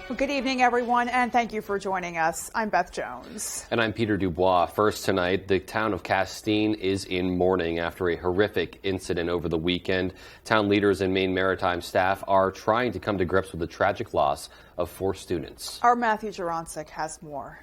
Well, good evening, everyone, and thank you for joining us. I'm Beth Jones. And I'm Peter Dubois. First tonight, the town of Castine is in mourning after a horrific incident over the weekend. Town leaders and Maine Maritime staff are trying to come to grips with the tragic loss of 4 students. Our Matthew Jurancic has more.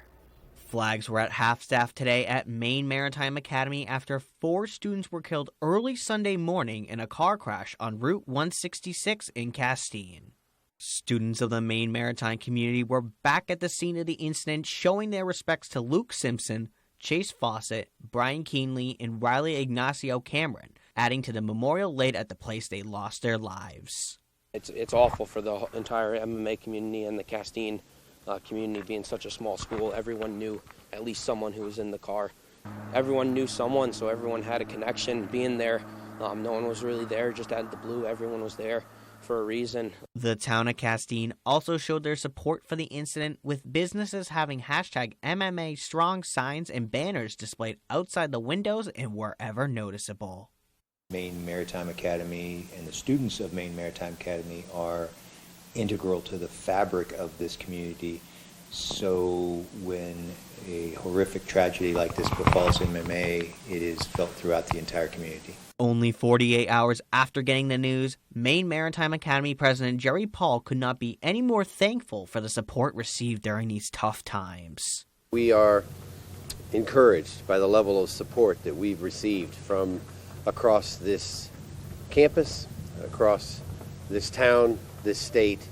Flags were at half-staff today at Maine Maritime Academy after 4 students were killed early Sunday morning in a car crash on Route 166 in Castine. Students of the Maine Maritime community were back at the scene of the incident, showing their respects to Luke Simpson, Chase Fawcett, Brian Keenley, and Riley Ignacio Cameron, adding to the memorial laid at the place they lost their lives. It's awful for the entire MMA community and the Castine community being such a small school. Everyone knew at least someone who was in the car. Everyone knew someone, so everyone had a connection. Being there, no one was really there, just out of the blue. Everyone was there for a reason. The town of Castine also showed their support for the incident, with businesses having hashtag MMA strong signs and banners displayed outside the windows and wherever noticeable. Maine Maritime Academy and the students of Maine Maritime Academy are integral to the fabric of this community. So when a horrific tragedy like this befalls MMA, it is felt throughout the entire community. Only 48 hours after getting the news, Maine Maritime Academy President Jerry Paul could not be any more thankful for the support received during these tough times. We are encouraged by the level of support that we've received from across this campus, across this town, this state,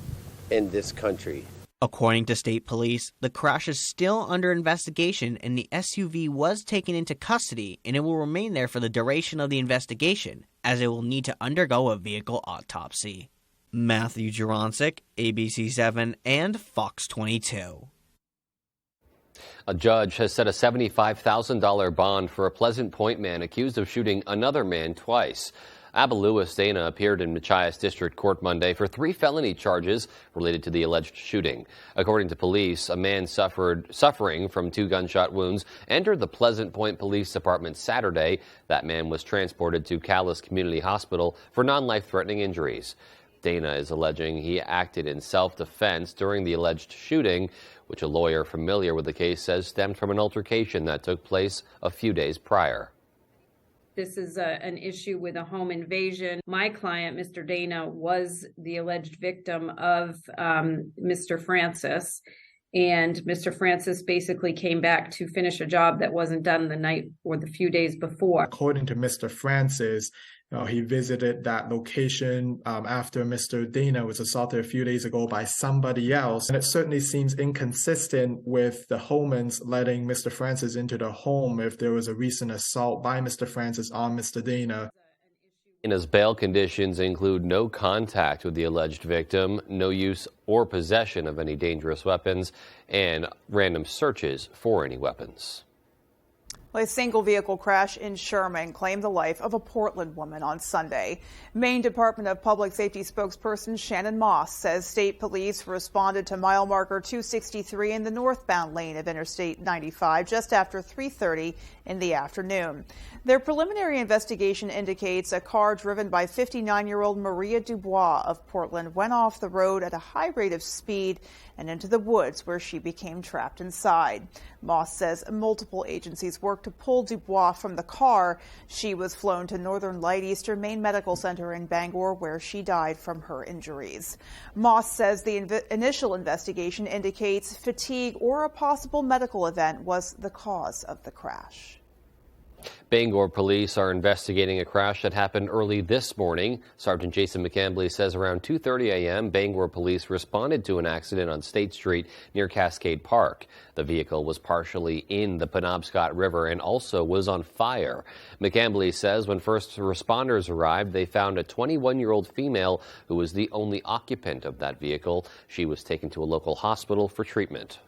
and this country. According to state police, the crash is still under investigation and the SUV was taken into custody, and it will remain there for the duration of the investigation, as it will need to undergo a vehicle autopsy. Matthew Jurancic, ABC7 and Fox 22. A judge has set a $75,000 bond for a Pleasant Point man accused of shooting another man twice. Abba Lewis Dana appeared in Machias District Court Monday for 3 felony charges related to the alleged shooting. According to police, a man suffering from 2 gunshot wounds entered the Pleasant Point Police Department Saturday. That man was transported to Calais Community Hospital for non-life-threatening injuries. Dana is alleging he acted in self-defense during the alleged shooting, which a lawyer familiar with the case says stemmed from an altercation that took place a few days prior. This is an issue with a home invasion. My client, Mr. Dana, was the alleged victim of Mr. Francis. And Mr. Francis basically came back to finish a job that wasn't done the night or the few days before. According to Mr. Francis, he visited that location after Mr. Dana was assaulted a few days ago by somebody else. And it certainly seems inconsistent with the Homans letting Mr. Francis into the home if there was a recent assault by Mr. Francis on Mr. Dana. Dana's bail conditions include no contact with the alleged victim, no use or possession of any dangerous weapons, and random searches for any weapons. A single vehicle crash in Sherman claimed the life of a Portland woman on Sunday. Maine Department of Public Safety spokesperson Shannon Moss says state police responded to mile marker 263 in the northbound lane of Interstate 95 just after 3:30 in the afternoon. Their preliminary investigation indicates a car driven by 59-year-old Maria Dubois of Portland went off the road at a high rate of speed and into the woods where she became trapped inside. Moss says multiple agencies worked to pull Dubois from the car. She was flown to Northern Light Eastern Maine Medical Center in Bangor, where she died from her injuries. Moss says the initial investigation indicates fatigue or a possible medical event was the cause of the crash. Bangor police are investigating a crash that happened early this morning. Sergeant Jason McCambly says around 2:30 a.m., Bangor police responded to an accident on State Street near Cascade Park. The vehicle was partially in the Penobscot River and also was on fire. McCambly says when first responders arrived, they found a 21-year-old female who was the only occupant of that vehicle. She was taken to a local hospital for treatment.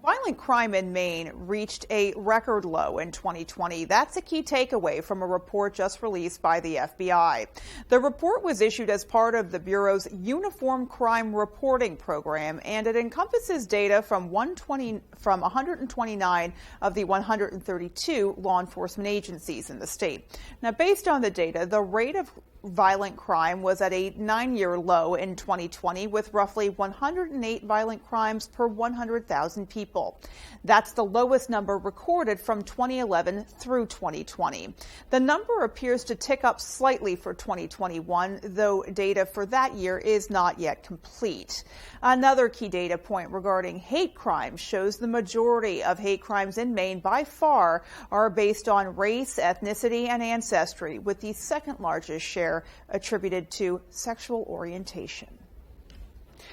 Violent crime in Maine reached a record low in 2020. That's a key takeaway from a report just released by the FBI. The report was issued as part of the Bureau's Uniform Crime Reporting Program, and it encompasses data from 129 of the 132 law enforcement agencies in the state. Now, based on the data, the rate of violent crime was at a 9-year low in 2020, with roughly 108 violent crimes per 100,000 people. That's the lowest number recorded from 2011 through 2020. The number appears to tick up slightly for 2021, though data for that year is not yet complete. Another key data point regarding hate crimes shows the majority of hate crimes in Maine by far are based on race, ethnicity, and ancestry, with the second largest share attributed to sexual orientation.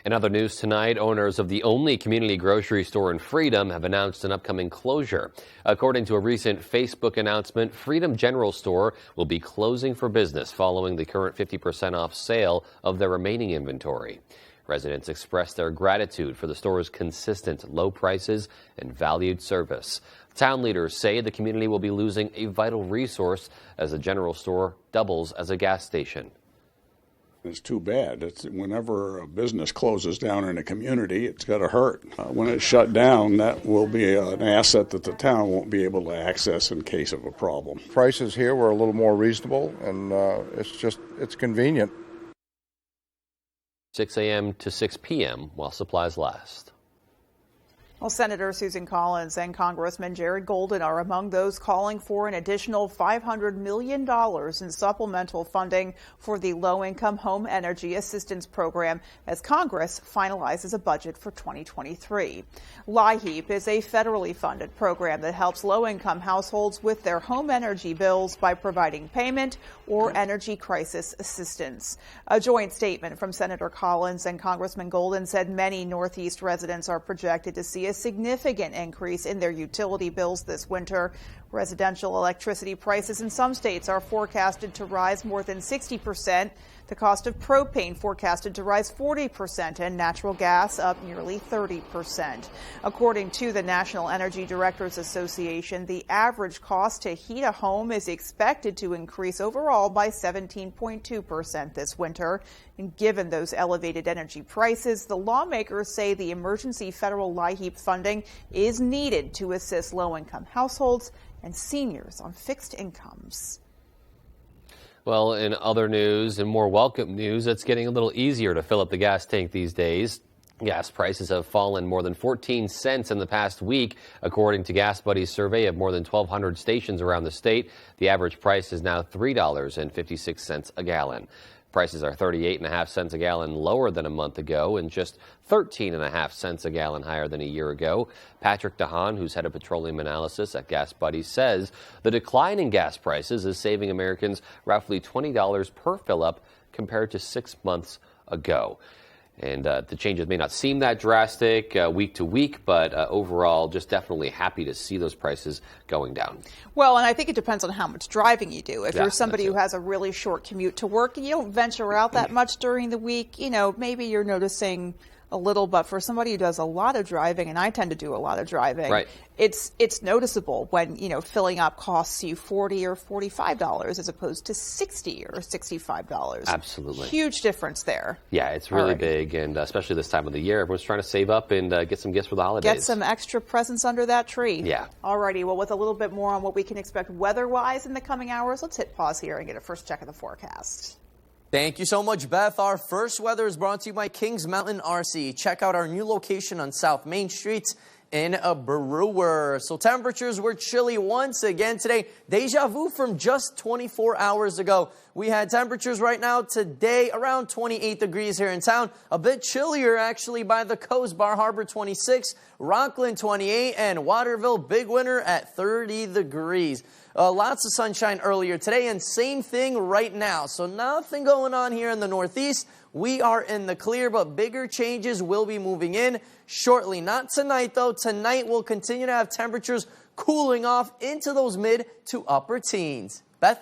In other news tonight, owners of the only community grocery store in Freedom have announced an upcoming closure. According to a recent Facebook announcement, Freedom General Store will be closing for business following the current 50% off sale of their remaining inventory. Residents expressed their gratitude for the store's consistent low prices and valued service. Town leaders say the community will be losing a vital resource as the general store doubles as a gas station. It's too bad. Whenever a business closes down in a community, it's got to hurt. When it's shut down, that will be an asset that the town won't be able to access in case of a problem. Prices here were a little more reasonable, and it's convenient. 6 a.m. to 6 p.m. while supplies last. Well, Senator Susan Collins and Congressman Jared Golden are among those calling for an additional $500 million in supplemental funding for the Low-Income Home Energy Assistance Program as Congress finalizes a budget for 2023. LIHEAP is a federally funded program that helps low-income households with their home energy bills by providing payment or energy crisis assistance. A joint statement from Senator Collins and Congressman Golden said many Northeast residents are projected to see a significant increase in their utility bills this winter. Residential electricity prices in some states are forecasted to rise more than 60%. The cost of propane forecasted to rise 40% and natural gas up nearly 30%. According to the National Energy Directors Association, the average cost to heat a home is expected to increase overall by 17.2% this winter. And given those elevated energy prices, the lawmakers say the emergency federal LIHEAP funding is needed to assist low-income households and seniors on fixed incomes. Well, in other news and more welcome news, it's getting a little easier to fill up the gas tank these days. Gas prices have fallen more than 14 cents in the past week, according to Gas Buddy's survey of more than 1,200 stations around the state. The average price is now $3.56 a gallon. Prices are 38.5 cents a gallon lower than a month ago and just 13.5 cents a gallon higher than a year ago. Patrick DeHaan, who's head of petroleum analysis at Gas Buddy, says the decline in gas prices is saving Americans roughly $20 per fill-up compared to 6 months ago. And the changes may not seem that drastic week to week, but overall, just definitely happy to see those prices going down. Well, and I think it depends on how much driving you do. If you're somebody who has a really short commute to work and you don't venture out that much during the week, maybe you're noticing a little, but for somebody who does a lot of driving, and I tend to do a lot of driving, right, it's noticeable when, filling up costs you $40 or $45 as opposed to $60 or $65. Absolutely. Huge difference there. Yeah, it's really big, and especially this time of the year, everyone's trying to save up and get some gifts for the holidays. Get some extra presents under that tree. Yeah. Alrighty, well, with a little bit more on what we can expect weather-wise in the coming hours, let's hit pause here and get a first check of the forecast. Thank you so much, Beth. Our first weather is brought to you by Kings Mountain RC. Check out our new location on South Main Street in Brewer. So temperatures were chilly once again today. Deja vu from just 24 hours ago. We had temperatures right now today around 28 degrees here in town. A bit chillier actually by the coast. Bar Harbor 26, Rockland 28, and Waterville Big Winter at 30 degrees. Lots of sunshine earlier today, and same thing right now. So nothing going on here in the Northeast. We are in the clear, but bigger changes will be moving in shortly. Not tonight, though. Tonight we'll continue to have temperatures cooling off into those mid to upper teens. Beth?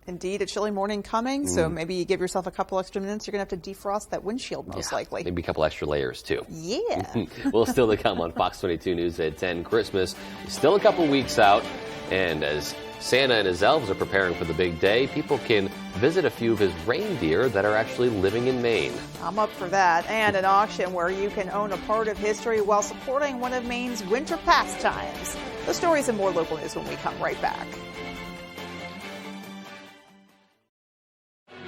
Indeed, a chilly morning coming, so maybe you give yourself a couple extra minutes. You're going to have to defrost that windshield, most likely. Maybe a couple extra layers, too. Yeah. Well, still to come on Fox 22 News at 10. Christmas is still a couple weeks out, and as Santa and his elves are preparing for the big day, people can visit a few of his reindeer that are actually living in Maine. I'm up for that. And an auction where you can own a part of history while supporting one of Maine's winter pastimes. The stories and more local news when we come right back.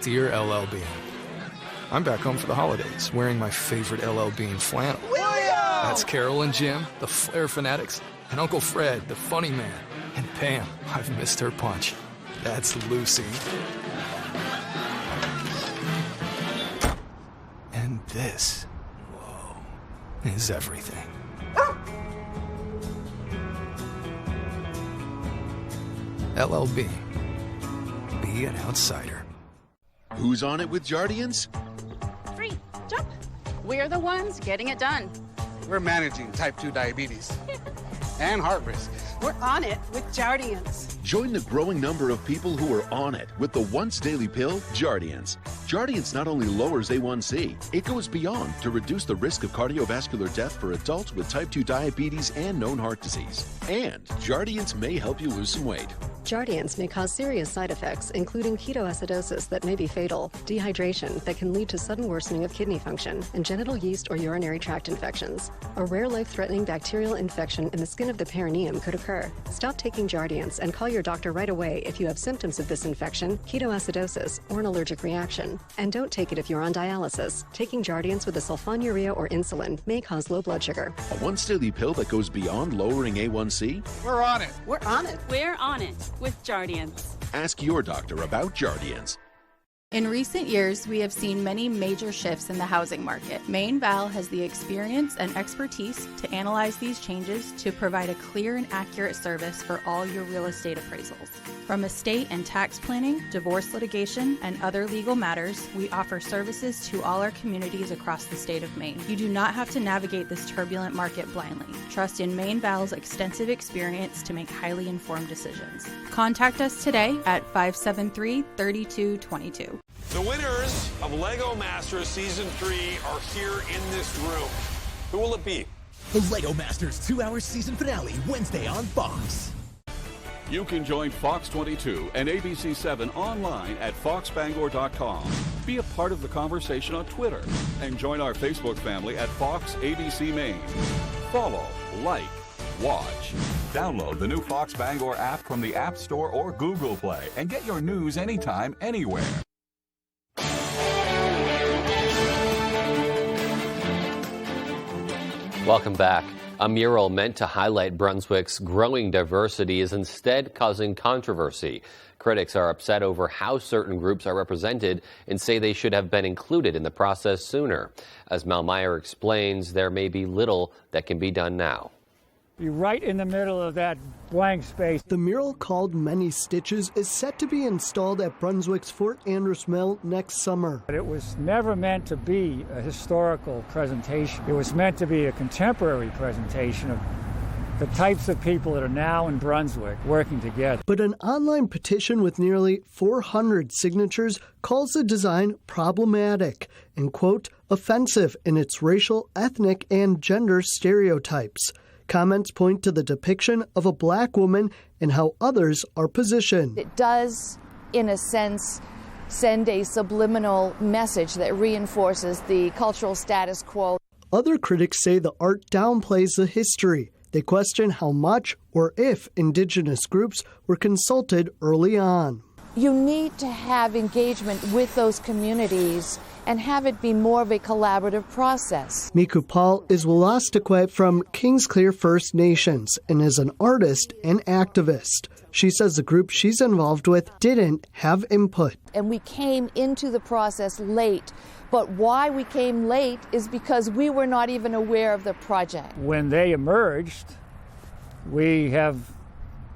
Dear LL Bean, I'm back home for the holidays, wearing my favorite LL Bean flannel. That's Carol and Jim, the Flair fanatics, and Uncle Fred, the funny man, and Pam, I've missed her punch. That's Lucy. And this, whoa, is everything. LL Bean, be an outsider. Who's on it with Jardians? 3, jump. We're the ones getting it done. We're managing type 2 diabetes and heart risk. We're on it with Jardians. Join the growing number of people who are on it with the once daily pill, Jardians. Jardians not only lowers A1C, it goes beyond to reduce the risk of cardiovascular death for adults with type 2 diabetes and known heart disease. And Jardians may help you lose some weight. Jardians may cause serious side effects, including ketoacidosis that may be fatal, dehydration that can lead to sudden worsening of kidney function, and genital yeast or urinary tract infections. A rare life-threatening bacterial infection in the skin of the perineum could occur. Stop taking Jardians and call your doctor right away if you have symptoms of this infection, ketoacidosis, or an allergic reaction. And don't take it if you're on dialysis. Taking Jardians with a sulfonylurea or insulin may cause low blood sugar. A once daily pill that goes beyond lowering A1C? We're on it. We're on it. We're on it with Jardians. Ask your doctor about Jardians. In recent years, we have seen many major shifts in the housing market. Maine Val has the experience and expertise to analyze these changes to provide a clear and accurate service for all your real estate appraisals. From estate and tax planning, divorce litigation, and other legal matters, we offer services to all our communities across the state of Maine. You do not have to navigate this turbulent market blindly. Trust in Maine Val's extensive experience to make highly informed decisions. Contact us today at 573-3222. The winners of LEGO Masters Season 3 are here in this room. Who will it be? The LEGO Masters 2-hour season finale, Wednesday on Fox. You can join Fox 22 and ABC 7 online at foxbangor.com. Be a part of the conversation on Twitter and join our Facebook family at Fox ABC Maine. Follow, like, watch. Download the new Fox Bangor app from the App Store or Google Play and get your news anytime, anywhere. Welcome back. A mural meant to highlight Brunswick's growing diversity is instead causing controversy. Critics are upset over how certain groups are represented and say they should have been included in the process sooner. As Mel Meyer explains, there may be little that can be done now. You're right in the middle of that blank space. The mural called Many Stitches is set to be installed at Brunswick's Fort Andrews Mill next summer. But it was never meant to be a historical presentation. It was meant to be a contemporary presentation of the types of people that are now in Brunswick working together. But an online petition with nearly 400 signatures calls the design problematic and, quote, offensive in its racial, ethnic, and gender stereotypes. Comments point to the depiction of a black woman and how others are positioned. It does, in a sense, send a subliminal message that reinforces the cultural status quo. Other critics say the art downplays the history. They question how much or if Indigenous groups were consulted early on. You need to have engagement with those communities and have it be more of a collaborative process. Miku Paul is Wolastoqet from Kingsclear First Nations and is an artist and activist. She says the group she's involved with didn't have input. And we came into the process late, but why we came late is because we were not even aware of the project. When they emerged, we have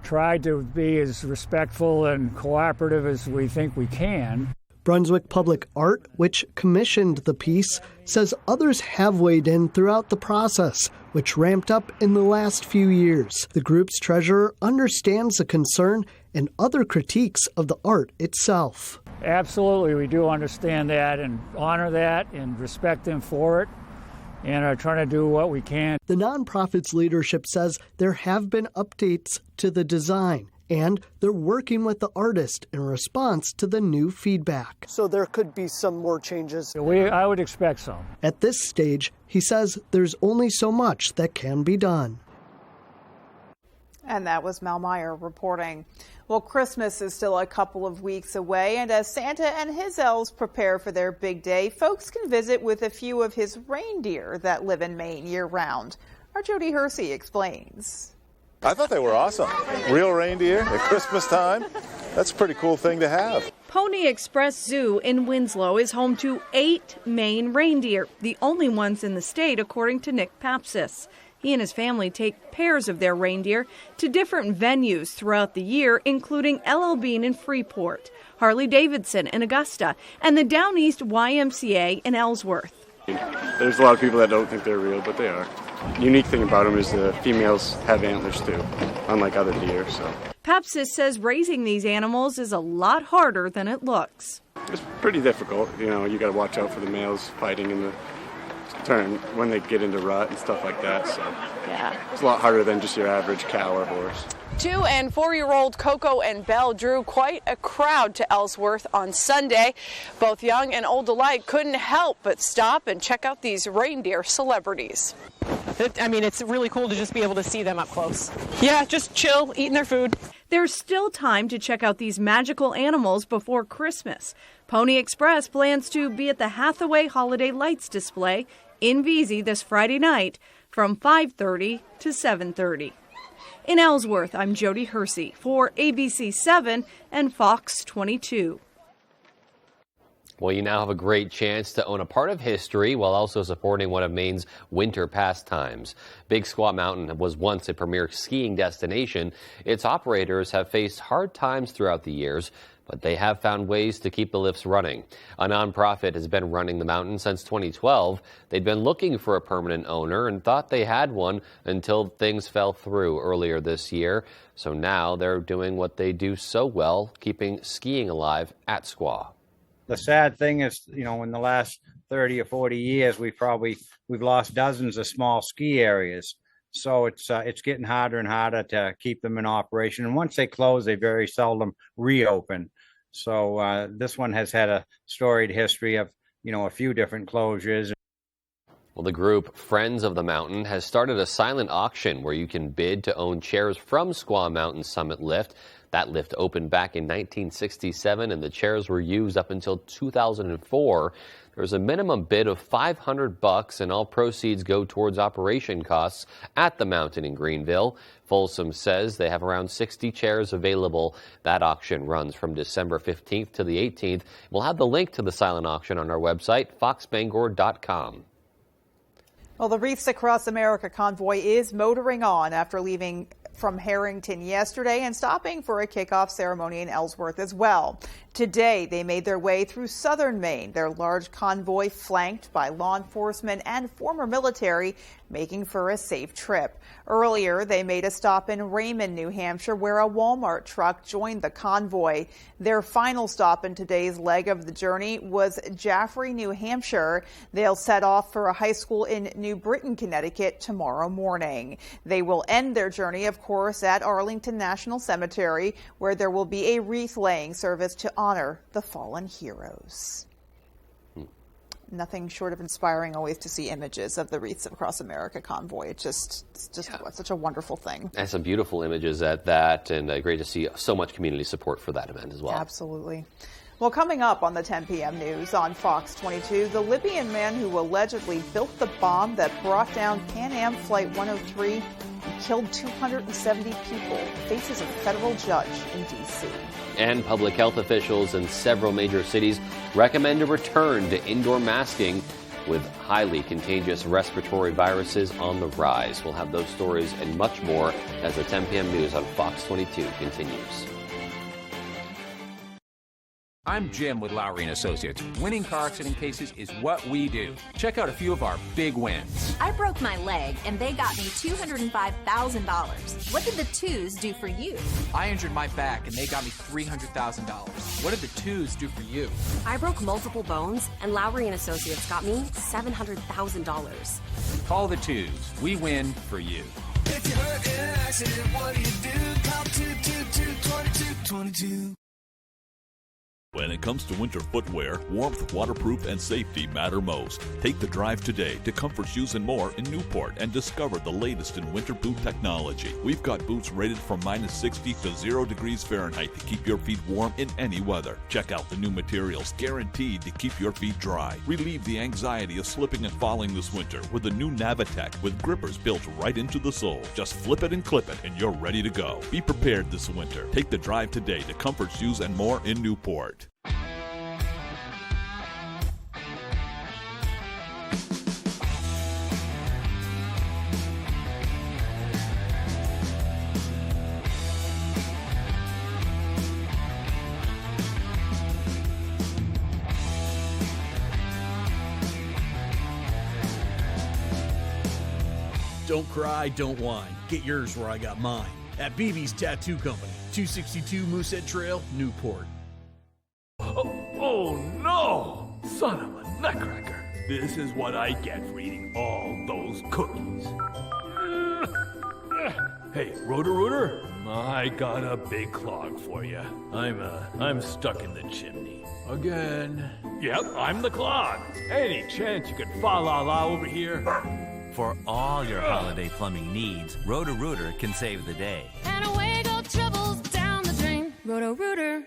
tried to be as respectful and cooperative as we think we can. Brunswick Public Art, which commissioned the piece, says others have weighed in throughout the process, which ramped up in the last few years. The group's treasurer understands the concern and other critiques of the art itself. Absolutely, we do understand that and honor that and respect them for it and are trying to do what we can. The nonprofit's leadership says there have been updates to the design, and they're working with the artist in response to the new feedback. So there could be some more changes? I would expect so. At this stage, he says there's only so much that can be done. And that was Mal Meyer reporting. Well, Christmas is still a couple of weeks away, and as Santa and his elves prepare for their big day, folks can visit with a few of his reindeer that live in Maine year-round. Our Jody Hersey explains. I thought they were awesome. Real reindeer at Christmas time. That's a pretty cool thing to have. Pony Express Zoo in Winslow is home to 8 Maine reindeer, the only ones in the state, according to Nick Papsis. He and his family take pairs of their reindeer to different venues throughout the year, including LL Bean in Freeport, Harley-Davidson in Augusta, and the Down East YMCA in Ellsworth. There's a lot of people that don't think they're real, but they are. The unique thing about them is the females have antlers too, unlike other deer. So Papsis says raising these animals is a lot harder than it looks. It's pretty difficult. You know, you got to watch out for the males fighting in the turn when they get into rut and stuff like that. So yeah, it's a lot harder than just your average cow or horse. 2- and 4-year-old Coco and Belle drew quite a crowd to Ellsworth on Sunday. Both young and old alike couldn't help but stop and check out these reindeer celebrities. It's really cool to just be able to see them up close. Yeah, just chill, eating their food. There's still time to check out these magical animals before Christmas. Pony Express plans to be at the Hathaway Holiday Lights display in Veazey this Friday night from 5:30 to 7:30. In Ellsworth, I'm Jody Hersey for ABC 7 and Fox 22. Well, you now have a great chance to own a part of history while also supporting one of Maine's winter pastimes. Big Squaw Mountain was once a premier skiing destination. Its operators have faced hard times throughout the years, but they have found ways to keep the lifts running. A nonprofit has been running the mountain since 2012. They'd been looking for a permanent owner and thought they had one until things fell through earlier this year. So now they're doing what they do so well, keeping skiing alive at Squaw. The sad thing is, in the last 30 or 40 years, we've lost dozens of small ski areas. So it's getting harder and harder to keep them in operation. And once they close, they very seldom reopen. So this one has had a storied history of, a few different closures. Well, the group Friends of the Mountain has started a silent auction where you can bid to own chairs from Squaw Mountain Summit Lift. That lift opened back in 1967, and the chairs were used up until 2004. There's a minimum bid of $500, and all proceeds go towards operation costs at the mountain in Greenville. Folsom says they have around 60 chairs available. That auction runs from December 15th to the 18th. We'll have the link to the silent auction on our website, foxbangor.com. Well, the Wreaths Across America convoy is motoring on after leaving from Harrington yesterday and stopping for a kickoff ceremony in Ellsworth as well. Today, they made their way through southern Maine, their large convoy flanked by law enforcement and former military, making for a safe trip. Earlier, they made a stop in Raymond, New Hampshire, where a Walmart truck joined the convoy. Their final stop in today's leg of the journey was Jaffrey, New Hampshire. They'll set off for a high school in New Britain, Connecticut tomorrow morning. They will end their journey, of course, at Arlington National Cemetery, where there will be a wreath-laying service to honor the fallen heroes. Nothing short of inspiring always to see images of the Wreaths Across America convoy. It's just such a wonderful thing. And some beautiful images at that, and great to see so much community support for that event as well. Absolutely. Well, coming up on the 10 p.m. news on Fox 22, the Libyan man who allegedly built the bomb that brought down Pan Am Flight 103 and killed 270 people faces a federal judge in D.C. And public health officials in several major cities recommend a return to indoor masking with highly contagious respiratory viruses on the rise. We'll have those stories and much more as the 10 p.m. news on Fox 22 continues. I'm Jim with Lowry & Associates. Winning car accident cases is what we do. Check out a few of our big wins. I broke my leg, and they got me $205,000. What did the twos do for you? I injured my back, and they got me $300,000. What did the twos do for you? I broke multiple bones, and Lowry & Associates got me $700,000. Call the twos. We win for you. If you're hurt in an accident, what do? Call 222-2222. When it comes to winter footwear, warmth, waterproof, and safety matter most. Take the drive today to Comfort Shoes and More in Newport and discover the latest in winter boot technology. We've got boots rated from -60 to 0 degrees Fahrenheit to keep your feet warm in any weather. Check out the new materials guaranteed to keep your feet dry. Relieve the anxiety of slipping and falling this winter with the new Navitech with grippers built right into the sole. Just flip it and clip it and you're ready to go. Be prepared this winter. Take the drive today to Comfort Shoes and More in Newport. Don't cry, don't whine. Get yours where I got mine. At BB's Tattoo Company, 262 Moosehead Trail, Newport. Oh no! Son of a nutcracker. This is what I get for eating all those cookies. Hey, Roto-Rooter, I got a big clog for you. I'm stuck in the chimney. Again. Yep, I'm the clog. Any chance you could fa-la-la over here? For all your holiday plumbing needs, Roto-Rooter can save the day. And away go troubles down the drain. Roto-Rooter.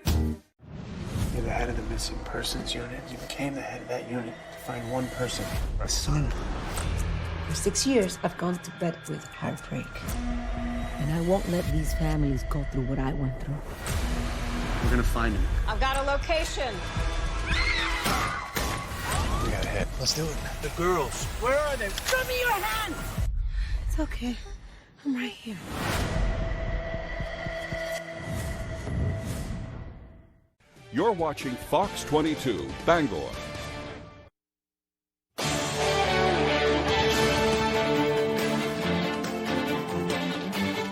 You're the head of the missing persons unit. You became the head of that unit to find one person, a son. For 6 years, I've gone to bed with heartbreak. And I won't let these families go through what I went through. We're gonna find him. I've got a location. We gotta hit. Let's do it. The girls, where are they? Give me your hand! It's okay. I'm right here. You're watching Fox 22, Bangor.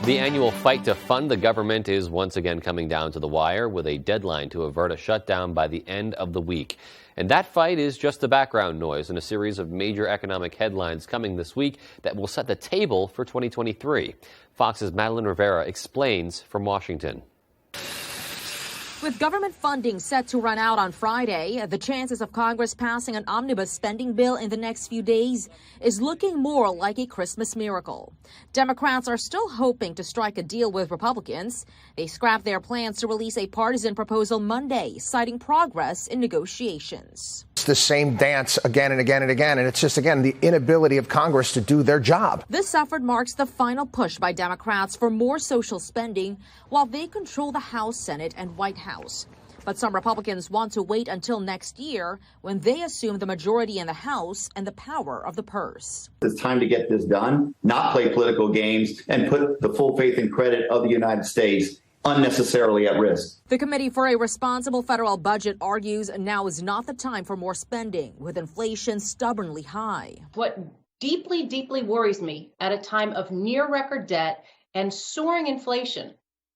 The annual fight to fund the government is once again coming down to the wire with a deadline to avert a shutdown by the end of the week. And that fight is just the background noise in a series of major economic headlines coming this week that will set the table for 2023. Fox's Madeline Rivera explains from Washington. With government funding set to run out on Friday, the chances of Congress passing an omnibus spending bill in the next few days is looking more like a Christmas miracle. Democrats are still hoping to strike a deal with Republicans. They scrapped their plans to release a partisan proposal Monday, citing progress in negotiations. It's the same dance again and again and again, and it's just, again, the inability of Congress to do their job. This effort marks the final push by Democrats for more social spending while they control the House, Senate, and White House. But some Republicans want to wait until next year when they assume the majority in the House and the power of the purse. It's time to get this done, not play political games, and put the full faith and credit of the United States unnecessarily at risk. The Committee for a Responsible Federal Budget argues now is not the time for more spending, with inflation stubbornly high. What deeply, deeply worries me at a time of near record debt and soaring inflation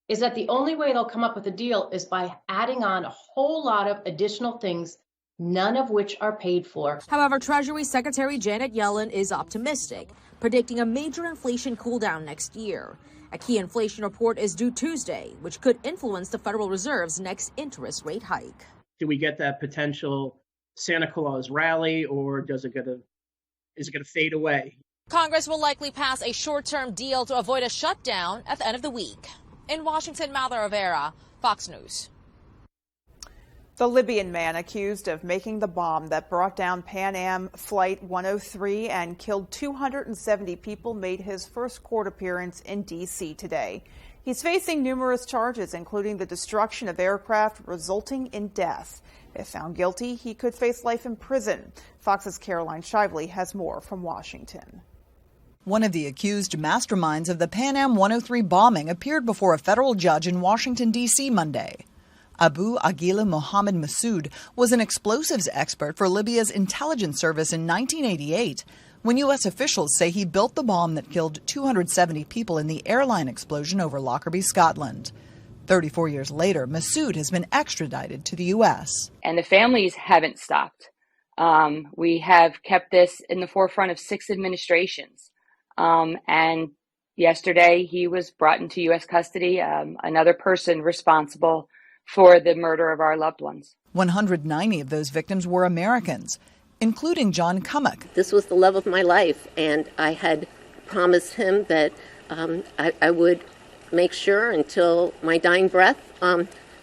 is that the only way they'll come up with a deal is by adding on a whole lot of additional things, none of which are paid for. However, Treasury Secretary Janet Yellen is optimistic, predicting a major inflation cooldown next year. A key inflation report is due Tuesday, which could influence the Federal Reserve's next interest rate hike. Do we get that potential Santa Claus rally, or is it going to fade away? Congress will likely pass a short-term deal to avoid a shutdown at the end of the week. In Washington, Madeline Rivera, Fox News. The Libyan man accused of making the bomb that brought down Pan Am Flight 103 and killed 270 people made his first court appearance in D.C. today. He's facing numerous charges, including the destruction of aircraft resulting in death. If found guilty, he could face life in prison. Fox's Caroline Shively has more from Washington. One of the accused masterminds of the Pan Am 103 bombing appeared before a federal judge in Washington, D.C. Monday. Abu Aghila Mohammed Massoud was an explosives expert for Libya's intelligence service in 1988, when U.S. officials say he built the bomb that killed 270 people in the airline explosion over Lockerbie, Scotland. 34 years later, Massoud has been extradited to the U.S. And the families haven't stopped. We have kept this in the forefront of 6 administrations. And yesterday, he was brought into U.S. custody, another person responsible for the murder of our loved ones. 190 of those victims were Americans, including John Cummock. This was the love of my life, and I had promised him that I would make sure until my dying breath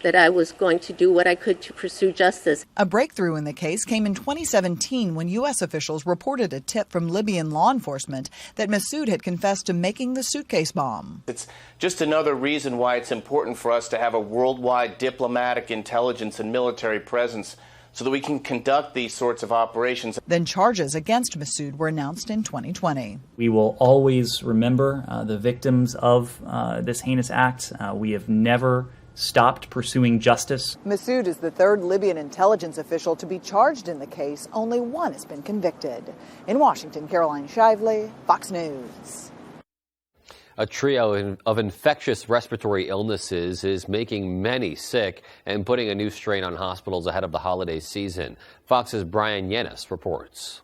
that I was going to do what I could to pursue justice. A breakthrough in the case came in 2017 when U.S. officials reported a tip from Libyan law enforcement that Masood had confessed to making the suitcase bomb. It's just another reason why it's important for us to have a worldwide diplomatic, intelligence, and military presence so that we can conduct these sorts of operations. Then charges against Masood were announced in 2020. We will always remember the victims of this heinous act. We have never stopped pursuing justice. Masood is the third Libyan intelligence official to be charged in the case. Only one has been convicted. In Washington, Caroline Shively, Fox News. A trio of infectious respiratory illnesses is making many sick and putting a new strain on hospitals ahead of the holiday season. Fox's Brian Yennis reports.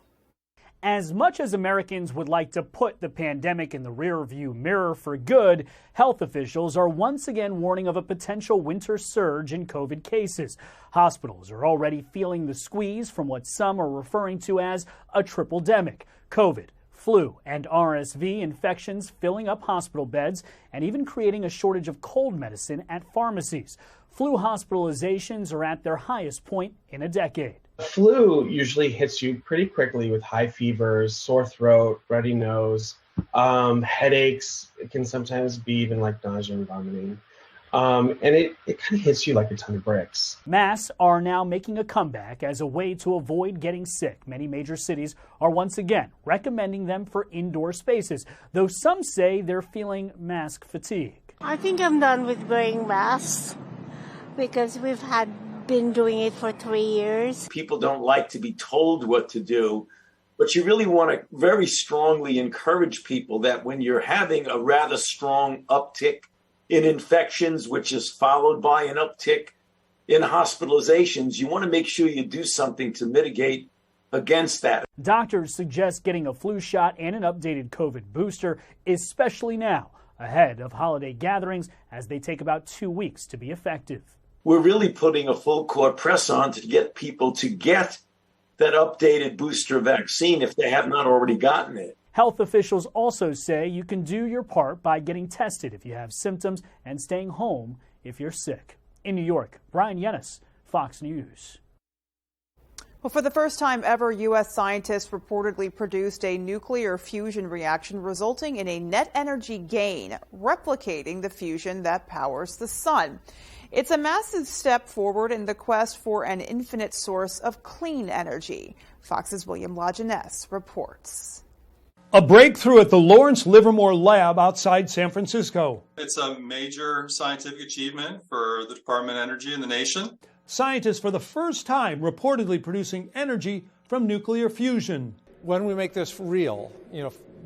As much as Americans would like to put the pandemic in the rearview mirror for good, health officials are once again warning of a potential winter surge in COVID cases. Hospitals are already feeling the squeeze from what some are referring to as a triple-demic: COVID, flu, and RSV infections filling up hospital beds and even creating a shortage of cold medicine at pharmacies. Flu hospitalizations are at their highest point in a decade. Flu usually hits you pretty quickly with high fevers, sore throat, runny nose, headaches. It can sometimes be even like nausea and vomiting. And it kind of hits you like a ton of bricks. Masks are now making a comeback as a way to avoid getting sick. Many major cities are once again recommending them for indoor spaces, though some say they're feeling mask fatigue. I think I'm done with wearing masks because we've been doing it for 3 years. People don't like to be told what to do, but you really want to very strongly encourage people that when you're having a rather strong uptick in infections, which is followed by an uptick in hospitalizations, you want to make sure you do something to mitigate against that. Doctors suggest getting a flu shot and an updated COVID booster, especially now, ahead of holiday gatherings as they take about 2 weeks to be effective. We're really putting a full court press on to get people to get that updated booster vaccine if they have not already gotten it. Health officials also say you can do your part by getting tested if you have symptoms and staying home if you're sick. In New York, Brian Yennis, Fox News. Well, for the first time ever, U.S. scientists reportedly produced a nuclear fusion reaction resulting in a net energy gain, replicating the fusion that powers the sun. It's a massive step forward in the quest for an infinite source of clean energy. Fox's William Lajeunesse reports. A breakthrough at the Lawrence Livermore Lab outside San Francisco. It's a major scientific achievement for the Department of Energy and the nation. Scientists for the first time reportedly producing energy from nuclear fusion. When we make this real,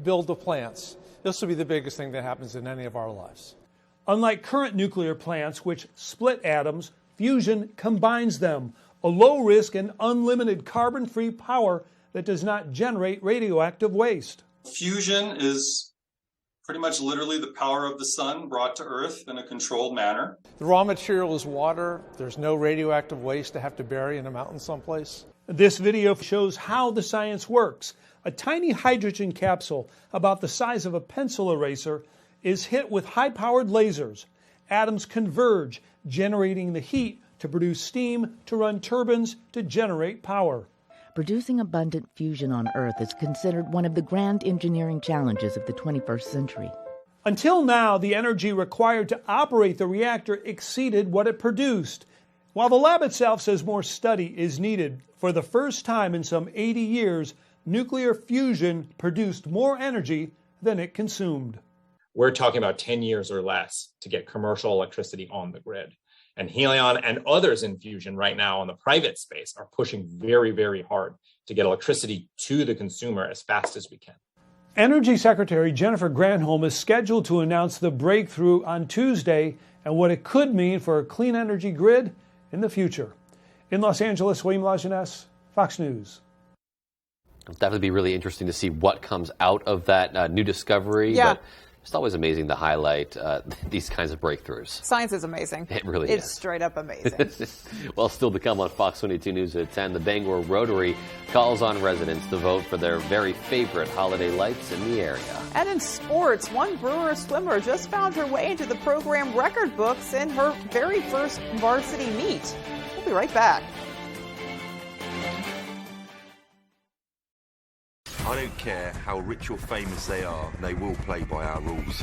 build the plants, this will be the biggest thing that happens in any of our lives. Unlike current nuclear plants, which split atoms, fusion combines them. A low-risk and unlimited carbon-free power that does not generate radioactive waste. Fusion is pretty much literally the power of the sun brought to Earth in a controlled manner. The raw material is water. There's no radioactive waste to have to bury in a mountain someplace. This video shows how the science works. A tiny hydrogen capsule about the size of a pencil eraser is hit with high-powered lasers. Atoms converge, generating the heat to produce steam, to run turbines, to generate power. Producing abundant fusion on Earth is considered one of the grand engineering challenges of the 21st century. Until now, the energy required to operate the reactor exceeded what it produced. While the lab itself says more study is needed, for the first time in some 80 years, nuclear fusion produced more energy than it consumed. We're talking about 10 years or less to get commercial electricity on the grid. And Helion and others in fusion right now in the private space are pushing very, very hard to get electricity to the consumer as fast as we can. Energy Secretary Jennifer Granholm is scheduled to announce the breakthrough on Tuesday and what it could mean for a clean energy grid in the future. In Los Angeles, William Lajeunesse, Fox News. It'll definitely be really interesting to see what comes out of that new discovery. Yeah. But It's always amazing to highlight these kinds of breakthroughs. Science is amazing. It really is. It's straight up amazing. Well, still to come on Fox 22 News at 10, the Bangor Rotary calls on residents to vote for their very favorite holiday lights in the area. And in sports, one Brewer swimmer just found her way into the program record books in her very first varsity meet. We'll be right back. I don't care how rich or famous they are, they will play by our rules.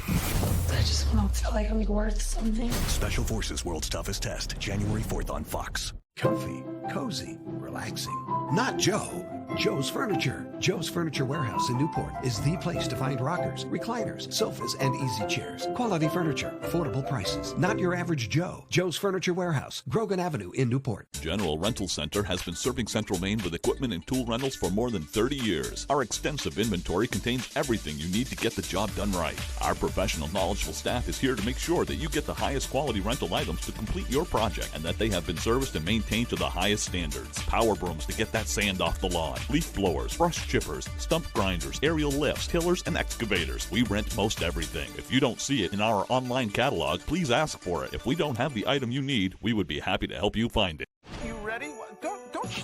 I just want to feel like I'm worth something. Special Forces World's Toughest Test, January 4th on Fox. Comfy, cozy, relaxing. Not Joe. Joe's Furniture. Joe's Furniture Warehouse in Newport is the place to find rockers, recliners, sofas, and easy chairs. Quality furniture, affordable prices. Not your average Joe. Joe's Furniture Warehouse, Grogan Avenue in Newport. General Rental Center has been serving Central Maine with equipment and tool rentals for more than 30 years. Our extensive inventory contains everything you need to get the job done right. Our professional, knowledgeable staff is here to make sure that you get the highest quality rental items to complete your project and that they have been serviced and maintained to the highest standards. Power brooms to get that sand off the lawn, leaf blowers, brush chippers, stump grinders, aerial lifts, tillers, and excavators. We rent most everything. If you don't see it in our online catalog, please ask for it. If we don't have the item you need, we would be happy to help you find it. You ready?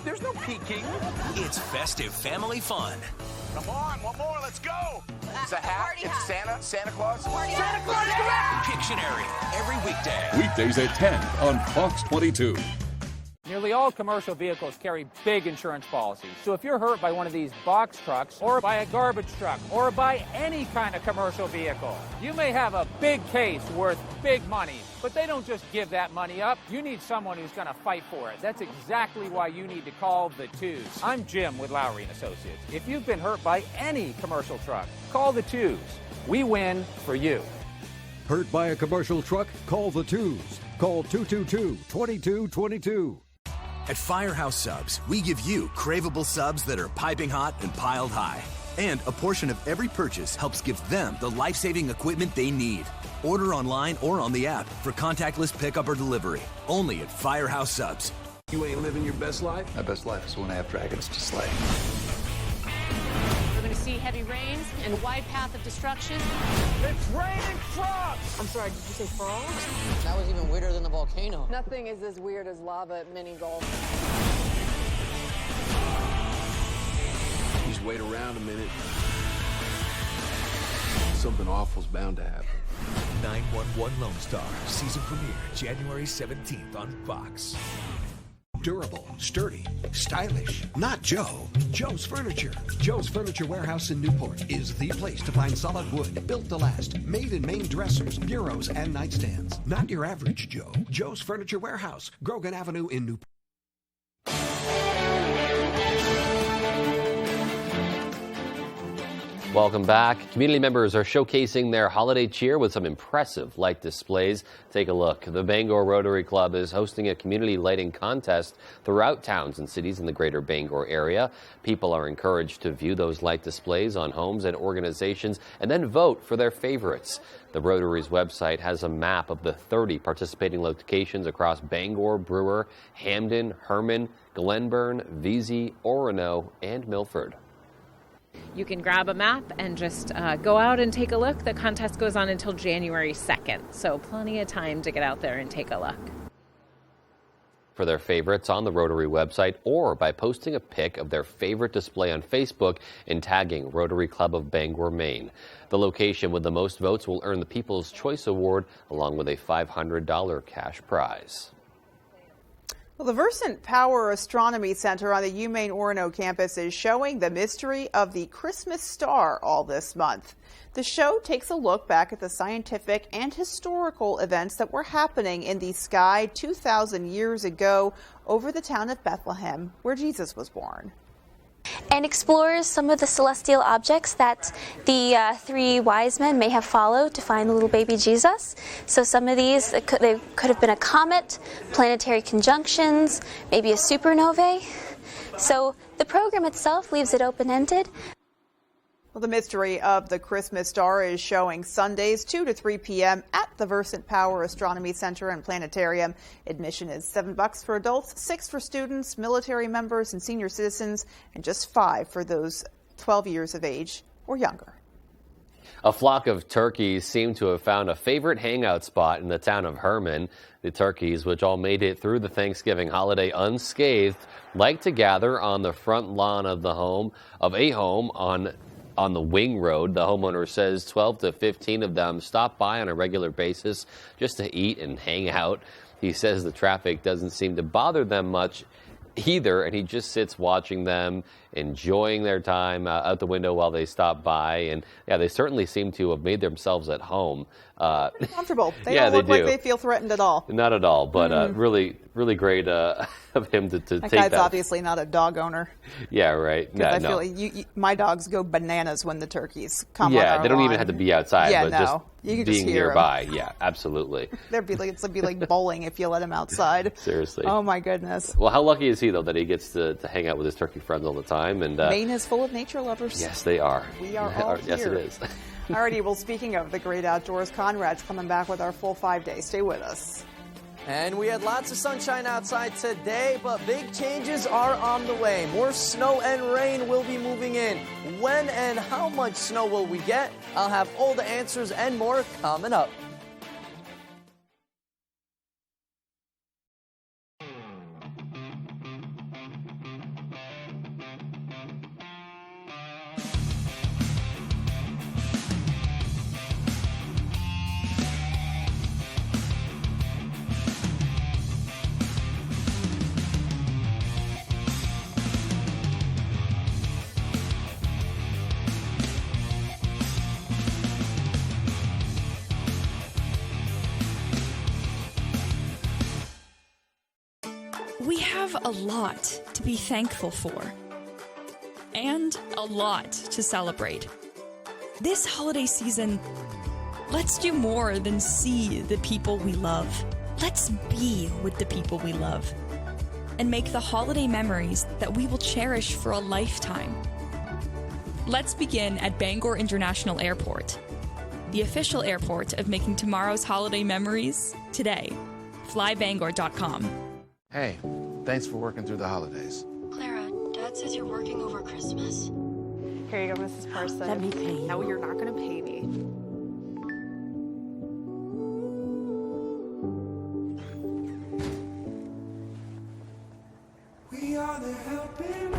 There's no peeking. It's festive family fun. Come on, one more, let's go. It's a hat. It's Santa Claus. Santa Claus, correct. Pictionary, every weekday. Weekdays at 10 on Fox 22. Nearly all commercial vehicles carry big insurance policies. So if you're hurt by one of these box trucks, or by a garbage truck, or by any kind of commercial vehicle, you may have a big case worth big money. But they don't just give that money up. You need someone who's going to fight for it. That's exactly why you need to call the Twos. I'm Jim with Lowry & Associates. If you've been hurt by any commercial truck, call the Twos. We win for you. Hurt by a commercial truck? Call the Twos. Call 222-2222. At Firehouse Subs, we give you craveable subs that are piping hot and piled high. And a portion of every purchase helps give them the life-saving equipment they need. Order online or on the app for contactless pickup or delivery. Only at Firehouse Subs. You ain't living your best life? My best life is when I have dragons to slay. We're going to see heavy rains and a wide path of destruction. It's raining frogs! I'm sorry, did you say frogs? That was even weirder than the volcano. Nothing is as weird as lava at mini golf. Just wait around a minute. Something awful's bound to happen. 911 Lone Star, season premiere, January 17th on Fox. Durable, sturdy, stylish. Not Joe. Joe's Furniture. Joe's Furniture Warehouse in Newport is the place to find solid wood, built to last, made in Maine dressers, bureaus, and nightstands. Not your average Joe. Joe's Furniture Warehouse, Grogan Avenue in Newport. Welcome back. Community members are showcasing their holiday cheer with some impressive light displays. Take a look. The Bangor Rotary Club is hosting a community lighting contest throughout towns and cities in the greater Bangor area. People are encouraged to view those light displays on homes and organizations and then vote for their favorites. The Rotary's website has a map of the 30 participating locations across Bangor, Brewer, Hamden, Herman, Glenburn, Vesey, Orono, and Milford. You can grab a map and just go out and take a look. The contest goes on until January 2nd, so plenty of time to get out there and take a look. For their favorites on the Rotary website or by posting a pic of their favorite display on Facebook and tagging Rotary Club of Bangor, Maine. The location with the most votes will earn the People's Choice Award along with a $500 cash prize. Well, the Versant Power Astronomy Center on the UMaine Orono campus is showing the mystery of the Christmas star all this month. The show takes a look back at the scientific and historical events that were happening in the sky 2,000 years ago over the town of Bethlehem, where Jesus was born. And explores some of the celestial objects that the three wise men may have followed to find the little baby Jesus. So some of these, they could have been a comet, planetary conjunctions, maybe a supernovae. So the program itself leaves it open-ended. Well, the mystery of the Christmas star is showing Sundays 2 to 3 p.m. at the Versant Power Astronomy Center and Planetarium. Admission is $7 for adults, $6 for students, military members, and senior citizens, and just $5 for those 12 years of age or younger. A flock of turkeys seem to have found a favorite hangout spot in the town of Herman. The turkeys, which all made it through the Thanksgiving holiday unscathed, like to gather on the front lawn of a home on the Wing Road. The homeowner says 12 to 15 of them stop by on a regular basis just to eat and hang out. He says the traffic doesn't seem to bother them much either, and he just sits watching them, enjoying their time out the window while they stop by. And yeah, they certainly seem to have made themselves at home. Comfortable. They yeah, don't look they like do. they feel threatened at all. Not at all, but really great of him to That take guy's that. obviously not a dog owner. Yeah, right. I feel like my dogs go bananas when the turkeys come on Yeah, our they don't lawn. even have to be outside, Yeah, but no. just You can being just hear 'em. nearby. Yeah, absolutely. It'd be like bowling if you let him outside. Seriously. Oh my goodness. Well, how lucky is he, though, that he gets to hang out with his turkey friends all the time? And Maine is full of nature lovers. yes, they are. We are all here. Yes, it is. Alrighty, well, speaking of the great outdoors, Conrad's coming back with our full 5-day. Stay with us. And we had lots of sunshine outside today, but big changes are on the way. More snow and rain will be moving in. When and how much snow will we get? I'll have all the answers and more coming up. We have a lot to be thankful for, and a lot to celebrate. This holiday season, let's do more than see the people we love. Let's be with the people we love, and make the holiday memories that we will cherish for a lifetime. Let's begin at Bangor International Airport, the official airport of making tomorrow's holiday memories today. FlyBangor.com. Hey, thanks for working through the holidays. Clara, Dad says you're working over Christmas. Here you go, Mrs. Parson. Let me pay you. No, you're not going to pay me. We are the helping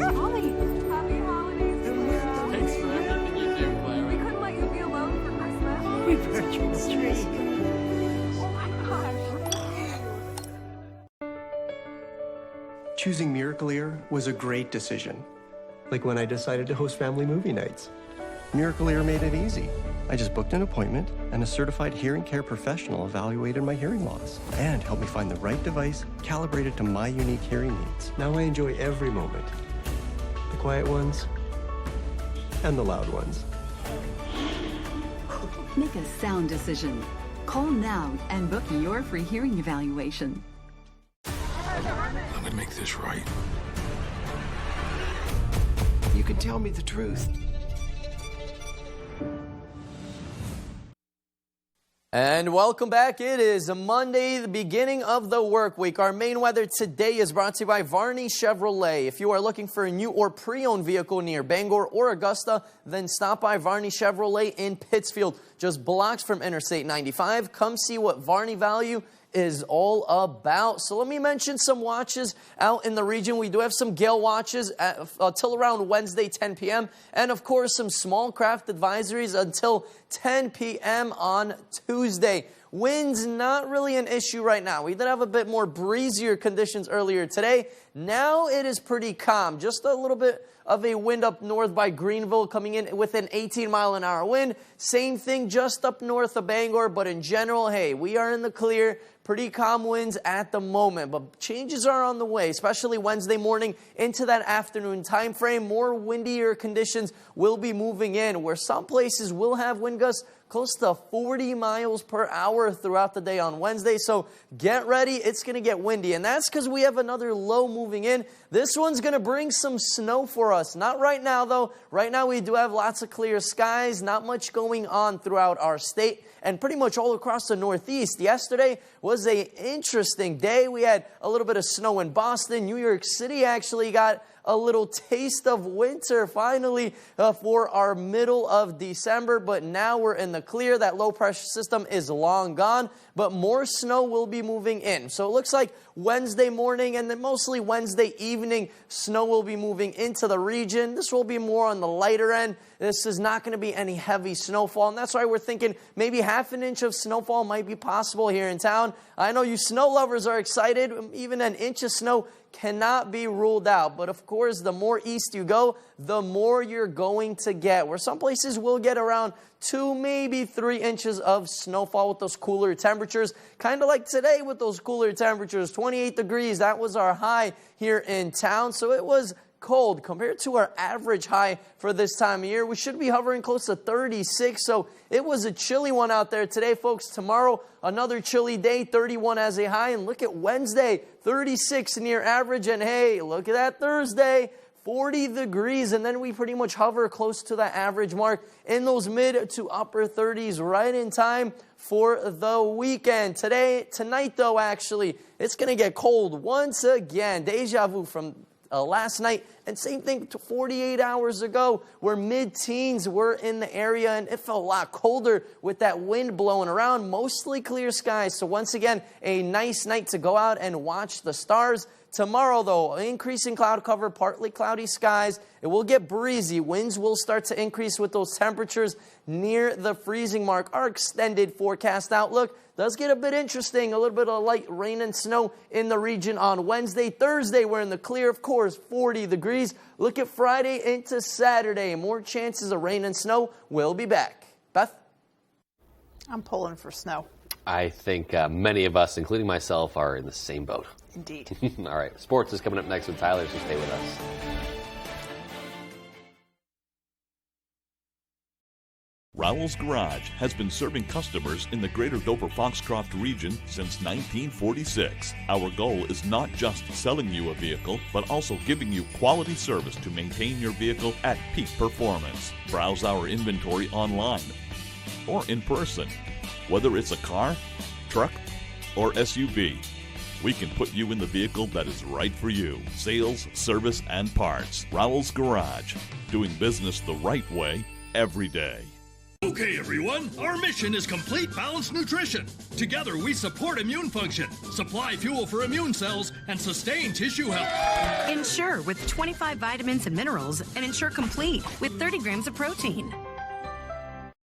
Holly, happy holidays, Clara. Thanks for everything you do, Clara. We couldn't let you be alone for Christmas. We virtual street. Oh my gosh. Choosing Miracle Ear was a great decision. Like when I decided to host family movie nights. Miracle Ear made it easy. I just booked an appointment, and a certified hearing care professional evaluated my hearing loss and helped me find the right device calibrated to my unique hearing needs. Now I enjoy every moment. The quiet ones and the loud ones. Make a sound decision. Call now and book your free hearing evaluation. I'm gonna make this right. You can tell me the truth. And welcome back. It is a Monday, the beginning of the work week. Our main weather today is brought to you by Varney Chevrolet. If you are looking for a new or pre-owned vehicle near Bangor or Augusta, then stop by Varney Chevrolet in Pittsfield, just blocks from Interstate 95. Come see what Varney Value is all about. So let me mention some watches out in the region. We do have some gale watches till around Wednesday, 10 p.m. And of course, some small craft advisories until 10 p.m. on Tuesday. Winds not really an issue right now. We did have a bit more breezier conditions earlier today. Now it is pretty calm. Just a little bit of a wind up north by Greenville coming in with an 18-mile-an-hour wind. Same thing just up north of Bangor, but in general, hey, we are in the clear. Pretty calm winds at the moment, but changes are on the way, especially Wednesday morning into that afternoon time frame. More windier conditions will be moving in, where some places will have wind gusts close to 40 miles per hour throughout the day on Wednesday. So get ready. It's going to get windy. And that's because we have another low moving in. This one's going to bring some snow for us. Not right now, though. Right now, we do have lots of clear skies. Not much going on throughout our state and pretty much all across the Northeast. Yesterday was an interesting day. We had a little bit of snow in Boston. New York City actually got a little taste of winter finally for our middle of December, but now we're in the clear. That low pressure system is long gone, but more snow will be moving in. So it looks like Wednesday morning and then mostly Wednesday evening, snow will be moving into the region. This will be more on the lighter end. This is not going to be any heavy snowfall, and that's why we're thinking maybe half an inch of snowfall might be possible here in town. I know you snow lovers are excited. Even an inch of snow cannot be ruled out. But of course, the more east you go, the more you're going to get. Where some places will get around 2, maybe 3 inches of snowfall with those cooler temperatures. Kind of like today with those cooler temperatures, 28 degrees. That was our high here in town. So it was cold compared to our average high for this time of year. We should be hovering close to 36, so it was a chilly one out there today, folks. Tomorrow, another chilly day, 31 as a high, and look at Wednesday, 36 near average, and hey, look at that Thursday, 40 degrees, and then we pretty much hover close to that average mark in those mid to upper 30s right in time for the weekend. Tonight though, actually, it's going to get cold once again. Deja vu from last night, and same thing to 48 hours ago where mid-teens were in the area, and it felt a lot colder with that wind blowing around. Mostly clear skies, so once again a nice night to go out and watch the stars. Tomorrow though, increasing cloud cover, partly cloudy skies. It will get breezy. Winds will start to increase with those temperatures near the freezing mark. Our extended forecast outlook does get a bit interesting. A little bit of light rain and snow in the region on Wednesday. Thursday, we're in the clear, of course, 40 degrees. Look at Friday into Saturday. More chances of rain and snow will be back. Beth? I'm pulling for snow. I think many of us, including myself, are in the same boat. Indeed. All right, sports is coming up next with Tyler, so stay with us. Rowell's Garage has been serving customers in the greater Dover-Foxcroft region since 1946. Our goal is not just selling you a vehicle, but also giving you quality service to maintain your vehicle at peak performance. Browse our inventory online or in person. Whether it's a car, truck, or SUV, we can put you in the vehicle that is right for you. Sales, service, and parts. Rowell's Garage. Doing business the right way every day. Okay, everyone, our mission is complete balanced nutrition. Together, we support immune function, supply fuel for immune cells, and sustain tissue health. Ensure with 25 vitamins and minerals, and Ensure Complete with 30 grams of protein.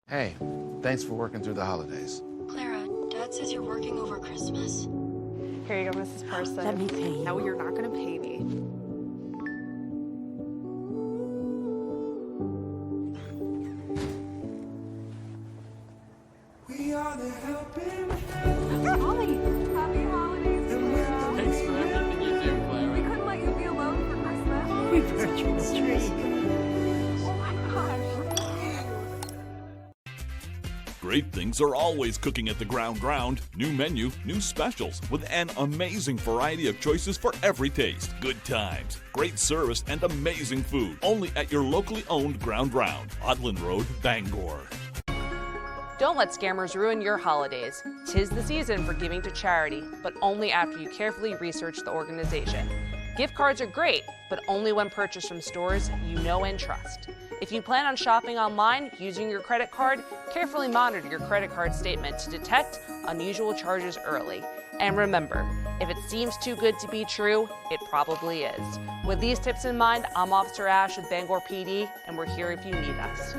Hey, thanks for working through the holidays. Clara, Dad says you're working over Christmas. Here you go, Mrs. Person. Let me pay you. No, you're not going to pay me. We are the helping hand. Holly, happy holidays, Clara. Thanks for everything you do, Clara. We couldn't let you be alone for Christmas. We purchased a tree. Oh my gosh. Great things are always cooking at the Ground. New menu, new specials, with an amazing variety of choices for every taste. Good times, great service, and amazing food. Only at your locally owned Ground. Odland Road, Bangor. Don't let scammers ruin your holidays. 'Tis the season for giving to charity, but only after you carefully research the organization. Gift cards are great, but only when purchased from stores you know and trust. If you plan on shopping online using your credit card, carefully monitor your credit card statement to detect unusual charges early. And remember, if it seems too good to be true, it probably is. With these tips in mind, I'm Officer Ash with Bangor PD, and we're here if you need us.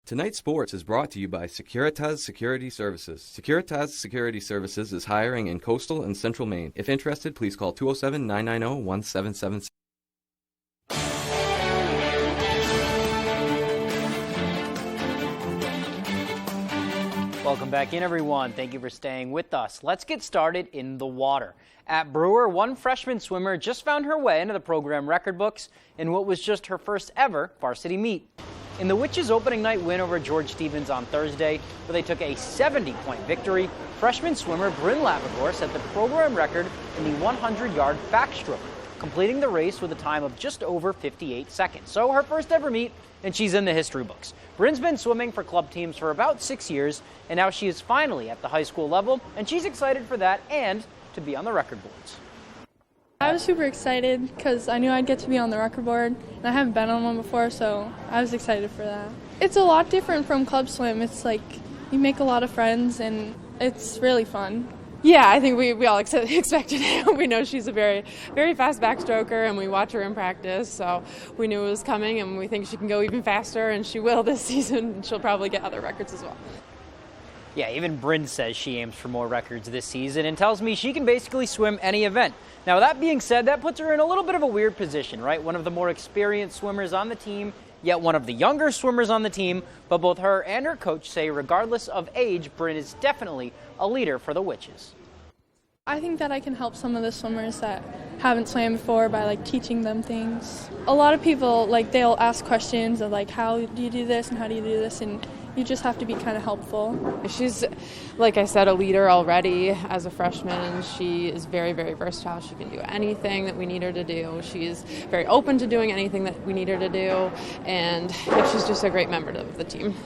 Tonight's Sports is brought to you by Securitas Security Services. Securitas Security Services is hiring in coastal and central Maine. If interested, please call 207-990-1776. Welcome back in, everyone. Thank you for staying with us. Let's get started in the water. At Brewer, one freshman swimmer just found her way into the program record books in what was just her first ever varsity meet. In the Witches' opening night win over George Stevens on Thursday, where they took a 70-point victory, freshman swimmer Bryn Lavagore set the program record in the 100-yard backstroke, completing the race with a time of just over 58 seconds. So her first ever meet, and she's in the history books. Bryn's been swimming for club teams for about 6 years, and now she is finally at the high school level, and she's excited for that and to be on the record boards. I was super excited because I knew I'd get to be on the record board, and I haven't been on one before, so I was excited for that. It's a lot different from club swim. It's like you make a lot of friends, and it's really fun. Yeah, I think we all expected it. We know she's a very, very fast backstroker, and we watch her in practice, so we knew it was coming, and we think she can go even faster, and she will this season. She'll probably get other records as well. Yeah, even Bryn says she aims for more records this season and tells me she can basically swim any event. Now, that being said, that puts her in a little bit of a weird position, right? One of the more experienced swimmers on the team, yet one of the younger swimmers on the team, but both her and her coach say regardless of age, Bryn is definitely a leader for the Witches. I think that I can help some of the swimmers that haven't swam before by teaching them things. A lot of people, they'll ask questions of how do you do this and how do you do this, and you just have to be kind of helpful. She's, like I said, a leader already as a freshman. She is very, very versatile. She can do anything that we need her to do. She's very open to doing anything that we need her to do, and she's just a great member of the team.